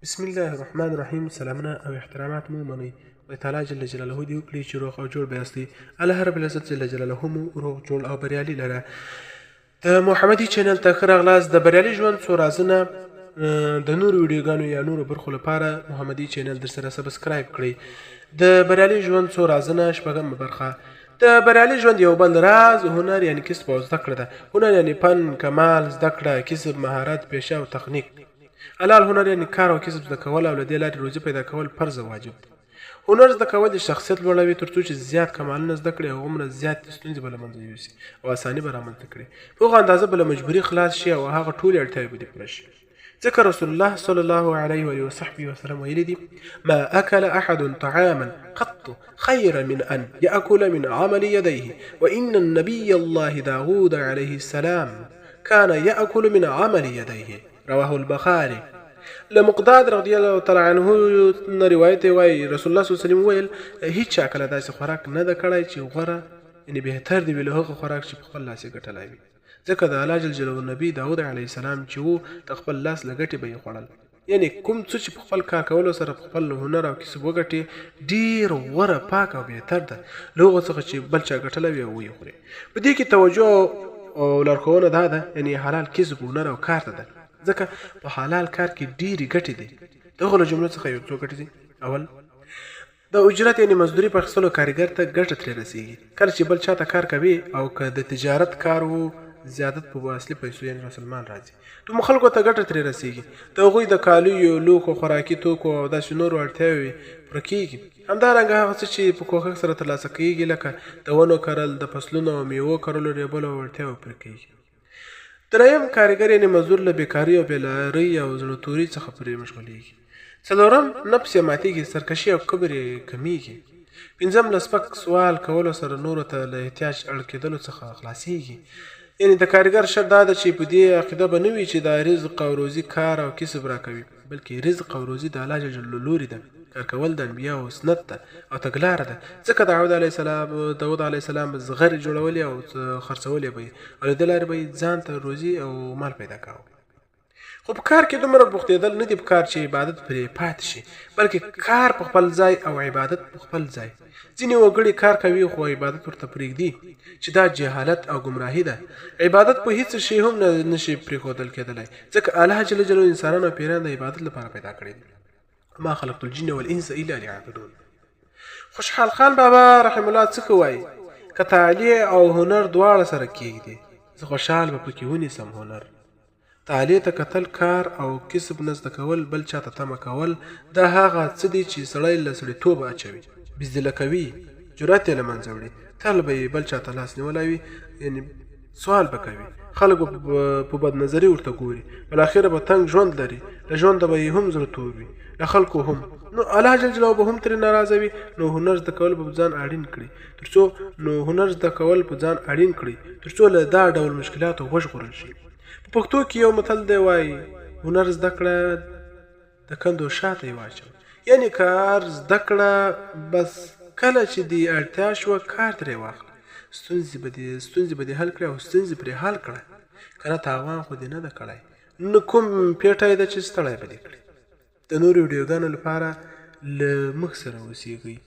بسم الله الرحمن الرحیم. سلامونه او احترامات مو منئ. خدای تعالی جل جلاله دې وکړي چې روغ او جوړ به یاستئ. الله رب العزت جل جلاله مو روغ جوړ او بریالي لره. د محمدي چینل ته ښه راغلاست. د بریالي ژوند څو رازونه د نورو ویډیوګانو یا نورو برخو لپاره محمدي چینل درسره سبسکرایب کړئ. د بریالي ژوند څو رازونه شپږمه برخه. د بریالي ژوند یو بل راز هنر یعنی کسب او زده کړه ده. هنر یعنی فن، کمال، زده کړه، کسب، مهارت، پیشه او تخنیک. حلال هنر یعنی کار او کسب زده کول او له دې لارې روزي پیدا کول فرض او واجب ده. هنر زده کول د شخصیت لوړوي تر څو چې زیات کمالونه زده کړي او هغومره زیات ستونزې به له منځه یوسي او اساني به رامنځته کړي. په هغه اندازه به له مجبوري خلاص شي او هغه ټولې اړتیاوې به دې پوره شي. ځکه رسول الله صلی الله علیه و وصحبه وسلم ویلي دي: ما اکل احد طعاما قط خیر من ان یاکل من عمل یدیه وان النبی الله داوود علیه السلام كان یاکل من عمل یدیه. رواه البخاري. لمقداد رضی الله تعالی عنه نه روایت وایي رسول الله صلی الله علیه وسلم ویل: هیڅ چا کله داسې خوراک نه ده کړی چې غوره یعنی بهتر دی وي له هغه خوراک چې په خپل لاس یې ګټلی وي. ځکه د الله جل جلاله نبي داود علیه السلام چې و د خپل لاس له ګټې به یې خوړل. یعنی کوم څه چې په خپل کار کولو سره په خپل هنر او کسب وګټي ډېر غوره، پاک او بهتر ده له هغو څخه چې بل چا ګټلی وي او ویې خوري. په دې کې توجه او لارښوونه دا ده یعنی حلال کسب، هنر او کار ته ده. ځکه په حلال کار کې ډېرې ګټې دي. د هغو له جملو څخه یو څو ګټې دي. اول، د اجرت یعنی مزدوري په اخیستلو کارګر ته ګټه ترې رسېږي. کله چې بل چاته کار کوي او که د تجارت کار و زیادت په اصلي پیسو یعنی رسلمان راځي، دومره خلکو ته ګټه ترې رسېږي. د هغوی د کالیو، لوښو، خوراکي توکو او داسې نورو اړتیاوې پوره کېږي. همدارنګه هغه څه چې په کوښښ سره ترلاسه کېږي لکه د ونو کرل، د فصلونو او میوو کرلو، ریبلو او اړتیاوې پوره کېږي. دریم، کارګر یعنی مزدور له بیکاري او بېلارۍ او زړه توري څخه پرې مشغولېږي. څلورم، نفس یې ماتېږي، سرکشي او کبر یې کمیږي. پنځم، له سپک سوال کولو سره نورو ته له احتیاج اړ کېدلو څخه خلاصېږي. یعنی د کارګر شرط دا ده چې په دې عقیده به نه وي چې دا رزق او روزي کار او کسب راکوي، بلکې رزق او روزي د الله جل جلاله لوري ده. کار کول د انبیاو سنت ده او تګلاره ده. ځکه داود علیه السلام زغرې جوړولې او خرڅولې به یې او له دې لارې به یې ځان ته روزي او مال پیدا کاوه. خو په کار کې دومره بوختېدل نه دي پکار چې عبادت پرې پاتې شي، بلکې کار په خپل ځای او عبادت په خپل ځای. ځینې وګړي کار کوي خو عبادت ورته پرېږدي چې دا جهالت او ګمراهي ده. عبادت په هیڅ شي هم نه شي پرېښودل کېدلی، ځکه الله جل جلاله انسانان او پیران د عبادت لپاره پیدا کړي دي. ما خلقت الجن والانس الا ليعبدون. خوشحال خان بابا رحم الله څه وایي: که تعالی او هنر دواړه سره کېږدي زه خوشحال به پکې ونیسم هنر. تعالی ته کتل، کار او کسب نه زده کول، بل چاته تمه کول، دا هغه څه دي چې سړی له سړیتوبه اچوي، بزدله کوي، جرأت یې له منځه وړي. تل به یې بل چاته لاس نیولی وي، یعنی سوال به کوي، خلک به په بدنظري ورته ګوري، بالاخره به تنګ ژوند لري، له ژونده به یې هم زړه تور وي، له خلکو هم. نو الله جل جلاله به هم ترې ناراضه وي. نو هنر زده کول به ځان اړین کړي تر څو له دا ډول مشکلاتو وژغورل شي. په پښتو کې یو متل دی وایي: هنر زده کړه د کندو شاته یې واچوه. یعنی کار زده کړه، بس کله چې دې اړتیا شوه کار ترې واخله. ستونزې به دې حل کړي او ستونزې پرې حل کړه. که نه تاوان خو دې نه ده کړی، نه کوم پیټی ده چې ستړی به دې کړي. د نورو ویډیوګانو لپاره له موږ سره اوسیږئ.